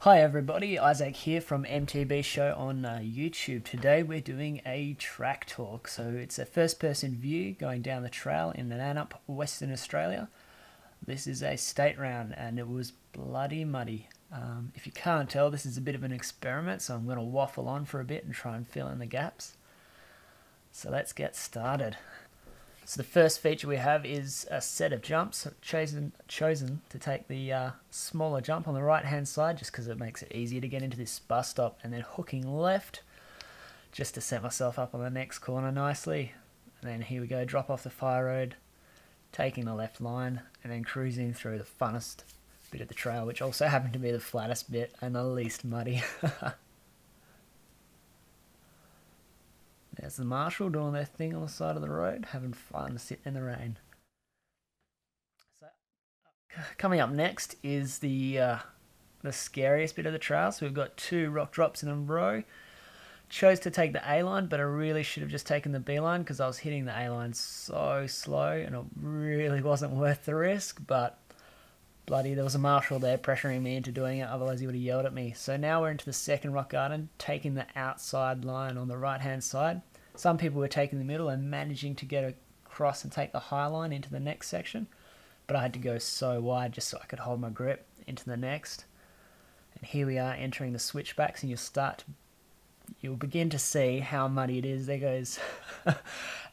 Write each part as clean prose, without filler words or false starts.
Hi everybody, Isaac here from MTB show on YouTube. Today we're doing a track talk. So it's a first person view going down the trail in Nannup, Western Australia. This is a state round and it was bloody muddy. If you can't tell, this is a bit of an experiment, so I'm going to waffle on for a bit and try and fill in the gaps. So let's get started. So the first feature we have is a set of jumps. Chosen to take the smaller jump on the right hand side just because it makes it easier to get into this bus stop, and then hooking left just to set myself up on the next corner nicely. And then here we go, drop off the fire road, taking the left line and then cruising through the funnest bit of the trail, which also happened to be the flattest bit and the least muddy. There's the marshal doing their thing on the side of the road, having fun sitting in the rain. So, coming up next is the scariest bit of the trail. So we've got two rock drops in a row. Chose to take the A line, but I really should have just taken the B line because I was hitting the A line so slow and it really wasn't worth the risk. But bloody, there was a marshal there pressuring me into doing it, otherwise he would have yelled at me. So now we're into the second rock garden, taking the outside line on the right hand side. Some people were taking the middle and managing to get across and take the high line into the next section, but I had to go so wide just so I could hold my grip into the next. And here we are entering the switchbacks, and you'll begin to see how muddy it is. There goes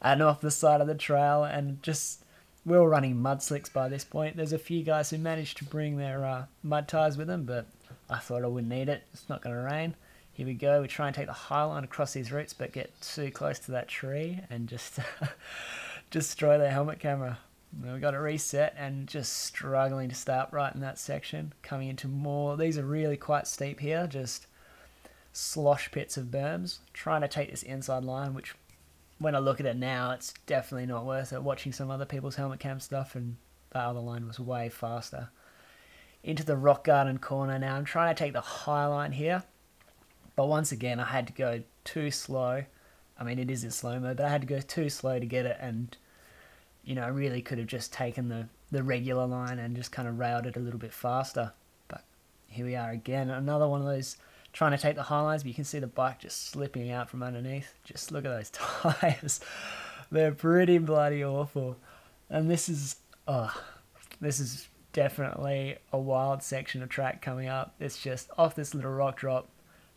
and off the side of the trail, and just we're all running mud slicks by this point. There's a few guys who managed to bring their mud tires with them, but I thought I wouldn't need it. It's not going to rain. Here we go. We try and take the high line across these roots, but get too close to that tree and just destroy the helmet camera. And we got to reset and just struggling to stay upright in that section. Coming into more. These are really quite steep here. Just slosh pits of berms. Trying to take this inside line, which when I look at it now, it's definitely not worth it. Watching some other people's helmet cam stuff, and that other line was way faster. Into the rock garden corner now. I'm trying to take the high line here, but once again I had to go too slow. I mean, it is in slow-mo, but I had to go too slow to get it, and you know, I really could have just taken the regular line and just kind of railed it a little bit faster. But here we are again, another one of those trying to take the high lines, but you can see the bike just slipping out from underneath. Just look at those tires. They're pretty bloody awful. And this is definitely a wild section of track coming up. It's just off this little rock drop,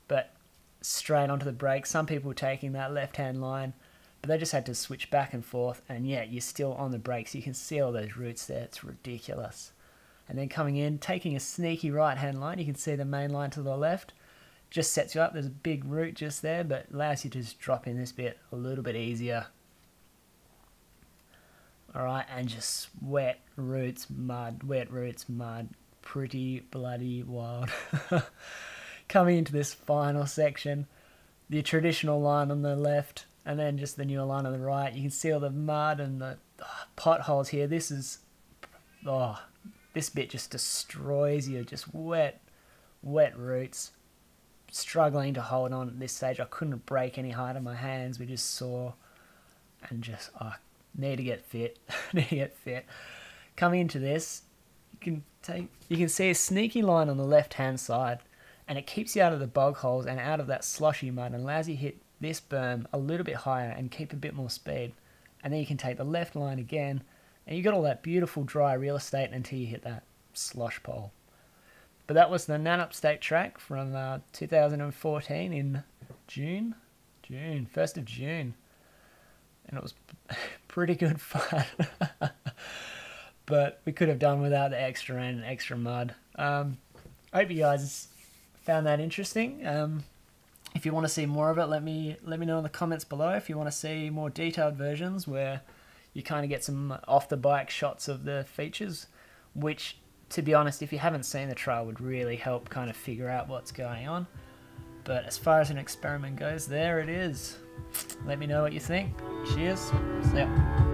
but straight onto the brakes. Some people were taking that left-hand line, but they just had to switch back and forth, and yeah, you're still on the brakes. You can see all those roots there. It's ridiculous. And then coming in, taking a sneaky right-hand line. You can see the main line to the left. Just sets you up. There's a big root just there, but allows you to just drop in this bit a little bit easier. Alright, and just wet roots, mud, pretty bloody wild. Coming into this final section, the traditional line on the left, and then just the newer line on the right. You can see all the mud and the potholes here. This bit just destroys you, just wet roots. Struggling to hold on at this stage. I couldn't brake any harder. My hands were just sore, and just need to get fit. Coming into this, you can see a sneaky line on the left hand side, and it keeps you out of the bog holes and out of that sloshy mud, and allows you to hit this berm a little bit higher and keep a bit more speed. And then you can take the left line again, and you got all that beautiful dry real estate until you hit that slosh pole. But that was the Nannup State Track from 2014 in June, 1st of June. And it was pretty good fun. But we could have done without the extra rain and extra mud. I hope you guys found that interesting. If you want to see more of it, let me know in the comments below. If you want to see more detailed versions where you kind of get some off-the-bike shots of the features, which, to be honest, if you haven't seen the trail, would really help kind of figure out what's going on. But as far as an experiment goes, there it is. Let me know what you think. Cheers. See ya.